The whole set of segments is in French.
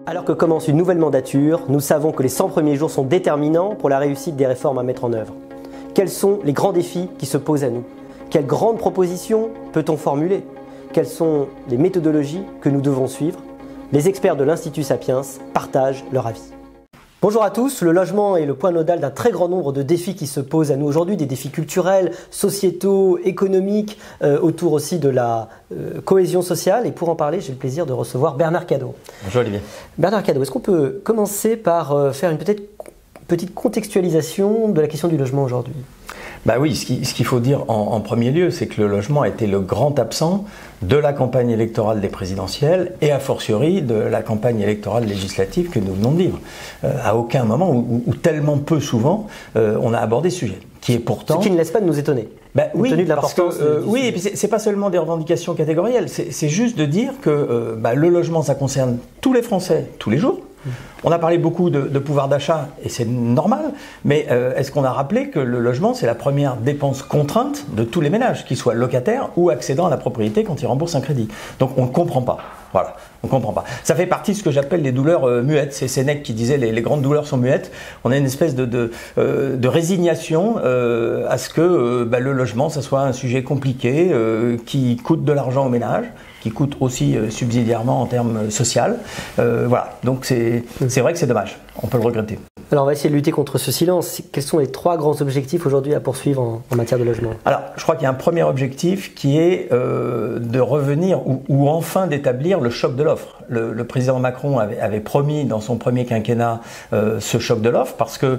Alors que commence une nouvelle mandature, nous savons que les 100 premiers jours sont déterminants pour la réussite des réformes à mettre en œuvre. Quels sont les grands défis qui se posent à nous? Quelles grandes propositions peut-on formuler? Quelles sont les méthodologies que nous devons suivre? Les experts de l'Institut Sapiens partagent leur avis. Bonjour à tous, le logement est le point nodal d'un très grand nombre de défis qui se posent à nous aujourd'hui, des défis culturels, sociétaux, économiques, autour aussi de la cohésion sociale. Et pour en parler, j'ai le plaisir de recevoir Bernard Cadot. Bonjour Olivier. Bernard Cadot, est-ce qu'on peut commencer par faire une petite contextualisation de la question du logement aujourd'hui? Bah oui, ce qu'il faut dire en premier lieu, c'est que le logement a été le grand absent de la campagne électorale des présidentielles et a fortiori de la campagne électorale législative que nous venons de vivre. À aucun moment, ou tellement peu souvent, on a abordé ce sujet, qui est pourtant... Ce qui ne laisse pas de nous étonner. Oui, parce que, oui, et puis c'est pas seulement des revendications catégorielles, c'est juste de dire que le logement, ça concerne tous les Français, tous les jours. On a parlé beaucoup de pouvoir d'achat, et c'est normal, mais est-ce qu'on a rappelé que le logement, c'est la première dépense contrainte de tous les ménages, qu'ils soient locataires ou accédant à la propriété quand ils remboursent un crédit. Donc on ne comprend pas. Voilà, on ne comprend pas. Ça fait partie de ce que j'appelle les douleurs muettes. C'est Sénèque qui disait les grandes douleurs sont muettes. On a une espèce de résignation à ce que le logement, ça soit un sujet compliqué, qui coûte de l'argent aux ménages, qui coûte aussi subsidiairement en termes social. Voilà, donc c'est vrai que c'est dommage, on peut le regretter. Alors on va essayer de lutter contre ce silence. Quels sont les 3 grands objectifs aujourd'hui à poursuivre en matière de logement? Alors je crois qu'il y a un premier objectif qui est de revenir ou enfin d'établir le choc de l'offre. Le président Macron avait promis dans son premier quinquennat ce choc de l'offre parce que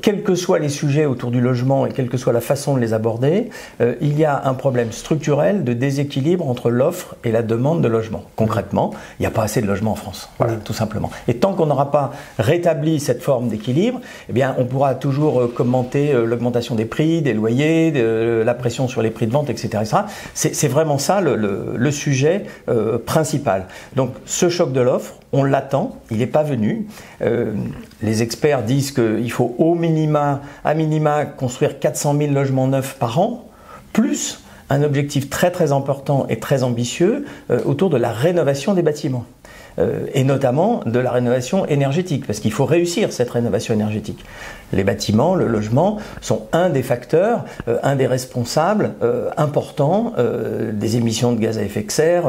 quels que soient les sujets autour du logement et quelle que soit la façon de les aborder, il y a un problème structurel de déséquilibre entre l'offre et la demande de logement. Concrètement, il n'y a pas assez de logements en France, voilà, tout simplement. Et tant qu'on n'aura pas rétabli cette forme d'équilibre, eh bien, on pourra toujours commenter l'augmentation des prix, des loyers, la pression sur les prix de vente, etc. etc. C'est vraiment ça le sujet principal. Donc, ce choc de l'offre, on l'attend, il n'est pas venu. Les experts disent qu'il faut à minima construire 400 000 logements neufs par an, plus un objectif très très important et très ambitieux autour de la rénovation des bâtiments. Et notamment de la rénovation énergétique, parce qu'il faut réussir cette rénovation énergétique. Les bâtiments, le logement sont un des facteurs, un des responsables importants des émissions de gaz à effet de serre,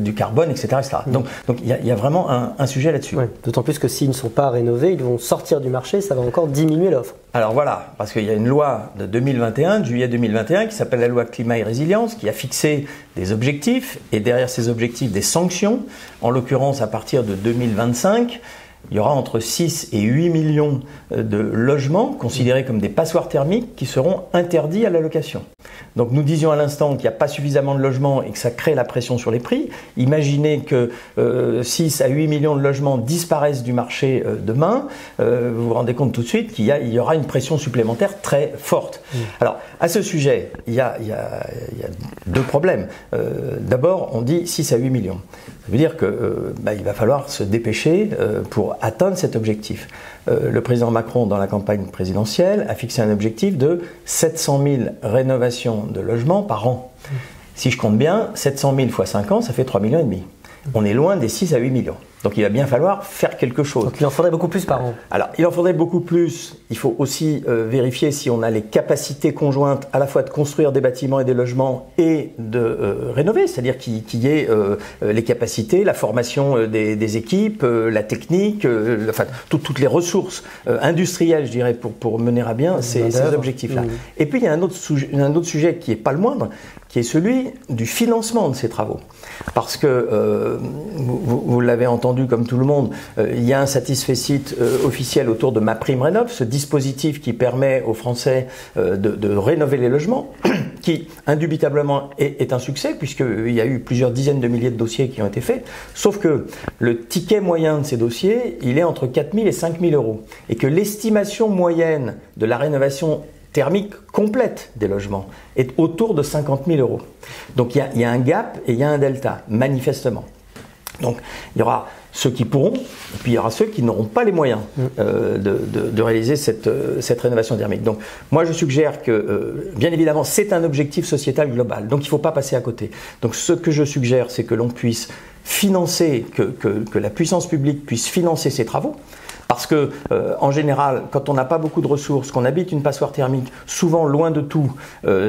du carbone, etc. etc. Donc il y a vraiment un sujet là-dessus. Ouais, d'autant plus que s'ils ne sont pas rénovés, ils vont sortir du marché, ça va encore diminuer l'offre. Alors voilà, parce qu'il y a une loi de 2021, de juillet 2021, qui s'appelle la loi Climat et Résilience, qui a fixé des objectifs, et derrière ces objectifs, des sanctions. En l'occurrence, à partir de 2025, il y aura entre 6 et 8 millions de logements considérés comme des passoires thermiques qui seront interdits à la location. Donc nous disions à l'instant qu'il n'y a pas suffisamment de logements et que ça crée la pression sur les prix. Imaginez que 6 à 8 millions de logements disparaissent du marché demain. Vous vous rendez compte tout de suite qu'il y aura une pression supplémentaire très forte. Alors à ce sujet, il y a 2 problèmes. D'abord, on dit 6 à 8 millions. Ça veut dire qu'il va falloir se dépêcher pour atteindre cet objectif. Le président Macron, dans la campagne présidentielle, a fixé un objectif de 700 000 rénovations de logements par an. Si je compte bien, 700 000 fois 5 ans, ça fait 3,5 millions. On est loin des 6 à 8 millions. Donc il va bien falloir faire quelque chose. Donc il en faudrait beaucoup plus par an. Alors il en faudrait beaucoup plus. Il faut aussi vérifier si on a les capacités conjointes à la fois de construire des bâtiments et des logements et de rénover. C'est-à-dire qu'il y ait les capacités, la formation des équipes, la technique, enfin toutes les ressources industrielles, je dirais, pour mener à bien ces objectifs-là. Et puis il y a un autre sujet qui n'est pas le moindre, qui est celui du financement de ces travaux. Parce que, vous l'avez entendu comme tout le monde, il y a un satisfecit officiel autour de MaPrimeRénov', ce dispositif qui permet aux Français de rénover les logements, qui indubitablement est un succès, puisqu'il y a eu plusieurs dizaines de milliers de dossiers qui ont été faits, sauf que le ticket moyen de ces dossiers, il est entre 4 000 et 5 000 euros, et que l'estimation moyenne de la rénovation thermique complète des logements est autour de 50 000 euros. Donc il y a un gap et il y a un delta, manifestement. Donc il y aura ceux qui pourront, et puis il y aura ceux qui n'auront pas les moyens de réaliser cette rénovation thermique. Donc moi je suggère que, bien évidemment, c'est un objectif sociétal global, donc il ne faut pas passer à côté. Donc ce que je suggère, c'est que l'on puisse financer, que la puissance publique puisse financer ces travaux. Parce que, en général, quand on n'a pas beaucoup de ressources, qu'on habite une passoire thermique, souvent loin de tout,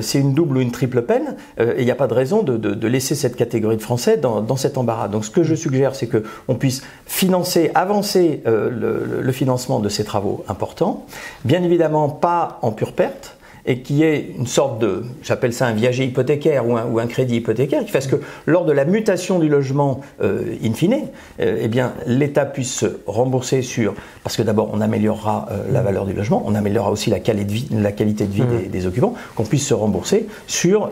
c'est une double ou une triple peine, et il n'y a pas de raison de laisser cette catégorie de Français dans cet embarras. Donc ce que je suggère, c'est qu'on puisse financer, avancer le financement de ces travaux importants, bien évidemment pas en pure perte, et qui est une sorte de, j'appelle ça un viager hypothécaire ou un crédit hypothécaire, qui fasse que lors de la mutation du logement in fine, eh bien l'État puisse se rembourser parce que d'abord on améliorera la valeur du logement, on améliorera aussi la qualité de vie des occupants, qu'on puisse se rembourser sur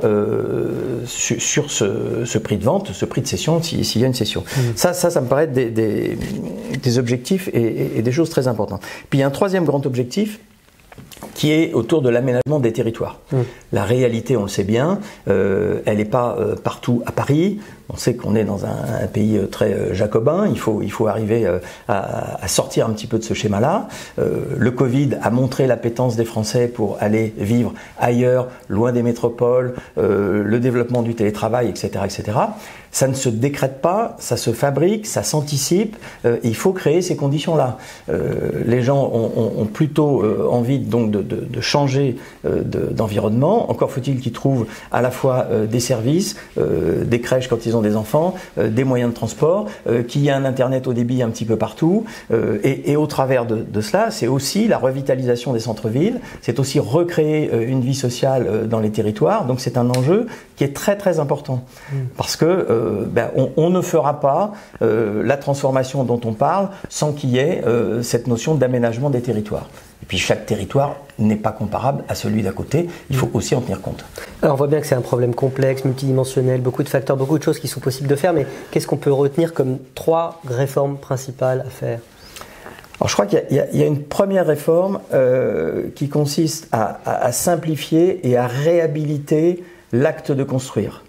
ce prix de vente, ce prix de cession, s'il y a une cession. Ça me paraît des objectifs et des choses très importantes. Puis il y a un troisième grand objectif, qui est autour de l'aménagement des territoires. La réalité, on le sait bien, elle n'est pas partout à Paris. On sait qu'on est dans un pays très jacobin, il faut arriver à sortir un petit peu de ce schéma-là. Le Covid a montré l'appétence des Français pour aller vivre ailleurs, loin des métropoles, le développement du télétravail, etc., etc. Ça ne se décrète pas, ça se fabrique, ça s'anticipe, il faut créer ces conditions-là. Les gens ont plutôt envie donc de changer d'environnement, encore faut-il qu'ils trouvent à la fois des services, des crèches quand ils ont des enfants, des moyens de transport, qu'il y ait un internet au débit un petit peu partout, et au travers de cela, c'est aussi la revitalisation des centres-villes, c'est aussi recréer une vie sociale dans les territoires, donc c'est un enjeu qui est très très important, parce que on ne fera pas la transformation dont on parle sans qu'il y ait cette notion d'aménagement des territoires. Et puis chaque territoire n'est pas comparable à celui d'à côté, il faut aussi en tenir compte. Alors on voit bien que c'est un problème complexe, multidimensionnel, beaucoup de facteurs, beaucoup de choses qui sont possibles de faire, mais qu'est-ce qu'on peut retenir comme 3 réformes principales à faire ? Alors je crois qu'il y a une première réforme qui consiste à simplifier et à réhabiliter l'acte de construire.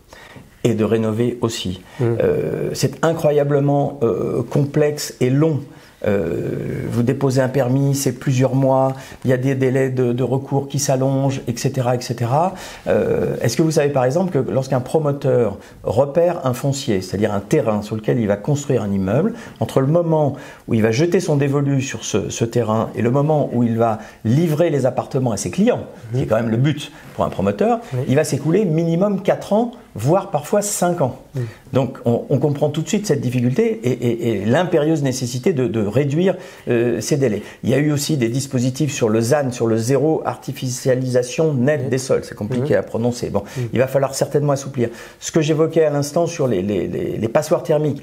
Et de rénover aussi. C'est incroyablement complexe et long. Vous déposez un permis, c'est plusieurs mois, il y a des délais de recours qui s'allongent, etc., etc. Est-ce que vous savez par exemple que lorsqu'un promoteur repère un foncier, c'est-à-dire un terrain sur lequel il va construire un immeuble, entre le moment où il va jeter son dévolu sur ce terrain et le moment où il va livrer les appartements à ses clients, qui est quand même le but pour un promoteur, il va s'écouler minimum 4 ans, voire parfois 5 ans. Donc on comprend tout de suite cette difficulté et l'impérieuse nécessité de réduire ces délais. Il y a eu aussi des dispositifs sur le ZAN, sur le zéro artificialisation nette des sols. C'est compliqué à prononcer. Bon, il va falloir certainement assouplir. Ce que j'évoquais à l'instant sur les passoires thermiques,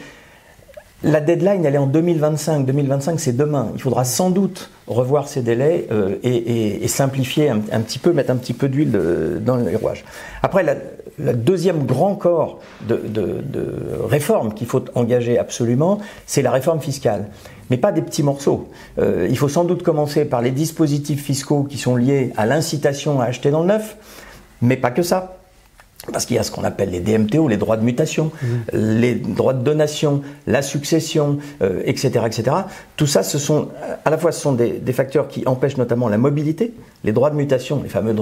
la deadline, elle est en 2025. 2025, c'est demain. Il faudra sans doute revoir ces délais et simplifier un petit peu, mettre un petit peu d'huile dans les rouages. Après, le deuxième grand corps de réforme qu'il faut engager absolument, c'est la réforme fiscale. Mais pas des petits morceaux. Il faut sans doute commencer par les dispositifs fiscaux qui sont liés à l'incitation à acheter dans le neuf, mais pas que ça. Parce qu'il y a ce qu'on appelle les DMTO, les droits de mutation, les droits de donation, la succession, etc., etc. Tout ça, à la fois, ce sont des facteurs qui empêchent notamment la mobilité, les droits de mutation, les fameux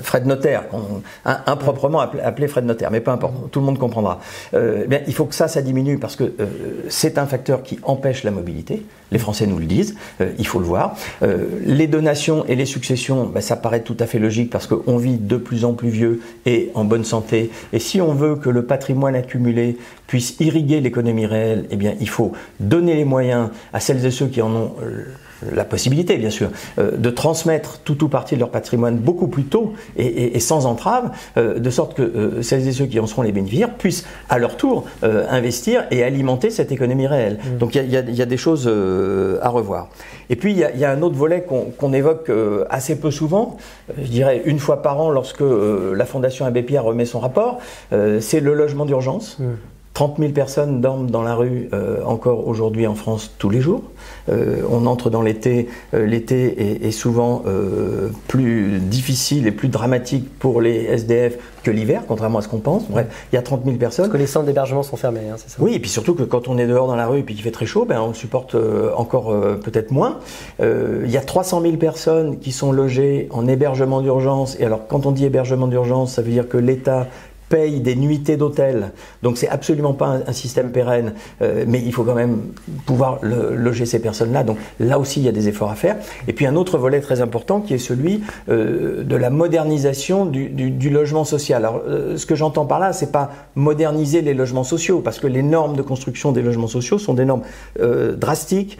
frais de notaire, improprement appelés frais de notaire, mais peu importe, tout le monde comprendra. Bien, il faut que ça diminue parce que c'est un facteur qui empêche la mobilité. Les Français nous le disent, il faut le voir. Les donations et les successions, ça paraît tout à fait logique parce qu'on vit de plus en plus vieux et en bonne santé. Et si on veut que le patrimoine accumulé puisse irriguer l'économie réelle, eh bien, il faut donner les moyens à celles et ceux qui en ont la possibilité, bien sûr, de transmettre tout ou partie de leur patrimoine beaucoup plus tôt et sans entrave, de sorte que celles et ceux qui en seront les bénéficiaires puissent à leur tour investir et alimenter cette économie réelle. Donc il y a des choses à revoir. Et puis il y a un autre volet qu'on évoque assez peu souvent, je dirais une fois par an lorsque la Fondation Abbé Pierre remet son rapport, c'est le logement d'urgence. 30 000 personnes dorment dans la rue encore aujourd'hui en France tous les jours. On entre dans l'été. L'été est souvent plus difficile et plus dramatique pour les SDF que l'hiver, contrairement à ce qu'on pense. Bref, il y a 30 000 personnes. Parce que les centres d'hébergement sont fermés, hein, c'est ça ? Oui, et puis surtout que quand on est dehors dans la rue et puis qu'il fait très chaud, on le supporte encore peut-être moins. Il y a 300 000 personnes qui sont logées en hébergement d'urgence. Et alors, quand on dit hébergement d'urgence, ça veut dire que l'État payent des nuitées d'hôtel, donc c'est absolument pas un système pérenne, mais il faut quand même pouvoir loger ces personnes-là, donc là aussi il y a des efforts à faire. Et puis un autre volet très important qui est celui de la modernisation du logement social. Alors ce que j'entends par là, c'est pas moderniser les logements sociaux, parce que les normes de construction des logements sociaux sont des normes drastiques,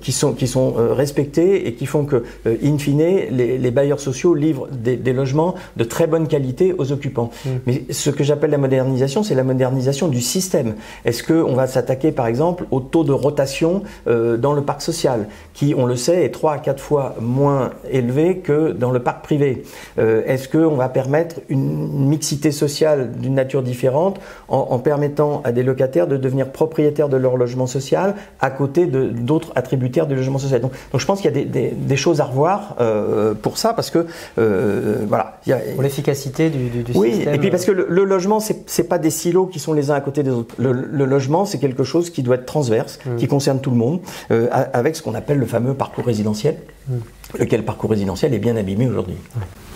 qui sont respectées et qui font que, in fine, les bailleurs sociaux livrent des logements de très bonne qualité aux occupants. Mais ce que j'appelle la modernisation, c'est la modernisation du système. Est-ce qu'on va s'attaquer par exemple au taux de rotation dans le parc social, qui, on le sait, est 3 à 4 fois moins élevé que dans le parc privé? Est-ce qu'on va permettre une mixité sociale d'une nature différente en permettant à des locataires de devenir propriétaires de leur logement social à côté d'autres attributaires du logement social? Donc je pense qu'il y a des choses à revoir pour ça, parce que voilà. Pour l'efficacité du oui, système. et puis parce que le logement, c'est pas des silos qui sont les uns à côté des autres. Le logement, c'est quelque chose qui doit être transverse, qui concerne tout le monde, avec ce qu'on appelle le fameux parcours résidentiel, lequel parcours résidentiel est bien abîmé aujourd'hui.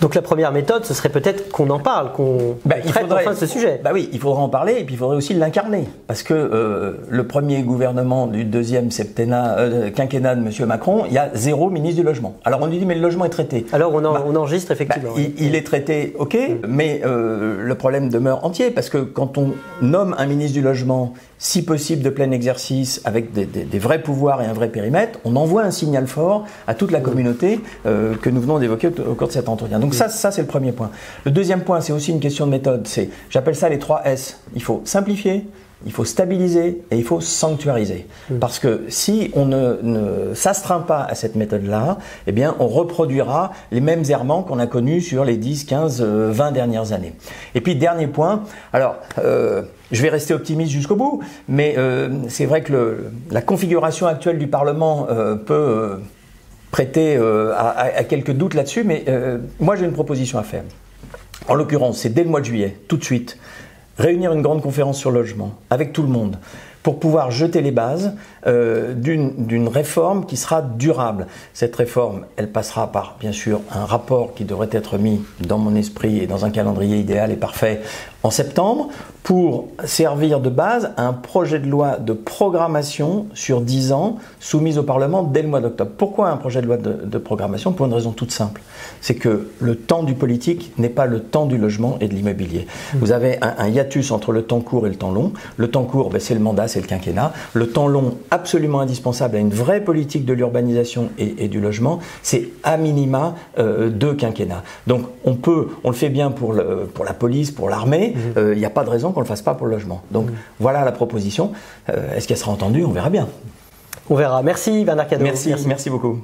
Donc la première méthode, ce serait peut-être qu'on en parle, qu'on traite enfin de ce sujet. Bah oui, il faudra en parler, et puis il faudrait aussi l'incarner, parce que le premier gouvernement du deuxième quinquennat de M. Macron, il y a 0 ministre du logement. Alors on lui dit mais le logement est traité. Alors on enregistre effectivement. Il est traité, ok, mais le problème demeure entier, parce que quand on nomme un ministre du logement, si possible de plein exercice, avec des vrais pouvoirs et un vrai périmètre, on envoie un signal fort à toute la communauté que nous venons d'évoquer au cours de cet entretien. Donc ça c'est le premier point. Le deuxième point, c'est aussi une question de méthode. J'appelle ça les 3 S. Il faut simplifier, il faut stabiliser et il faut sanctuariser. Parce que si on ne s'astreint pas à cette méthode-là, eh bien, on reproduira les mêmes errements qu'on a connus sur les 10, 15, 20 dernières années. Et puis, dernier point, alors, je vais rester optimiste jusqu'au bout, mais c'est vrai que la configuration actuelle du Parlement peut prêter à quelques doutes là-dessus, mais moi j'ai une proposition à faire. En l'occurrence, c'est dès le mois de juillet, tout de suite, réunir une grande conférence sur le logement avec tout le monde pour pouvoir jeter les bases d'une réforme qui sera durable. Cette réforme, elle passera par, bien sûr, un rapport qui devrait être mis dans mon esprit et dans un calendrier idéal et parfait en septembre, pour servir de base à un projet de loi de programmation sur 10 ans soumis au Parlement dès le mois d'octobre. Pourquoi un projet de loi de programmation? Pour une raison toute simple. C'est que le temps du politique n'est pas le temps du logement et de l'immobilier. Vous avez un hiatus entre le temps court et le temps long. Le temps court, c'est le mandat, c'est le quinquennat. Le temps long, absolument indispensable à une vraie politique de l'urbanisation et du logement, c'est à minima 2 quinquennats. Donc on le fait bien pour la police, pour l'armée, il n'y a pas de raison qu'on ne le fasse pas pour le logement. Donc voilà la proposition. Est-ce qu'elle sera entendue? On verra bien. On verra. Merci Bernard Cadot. Merci beaucoup.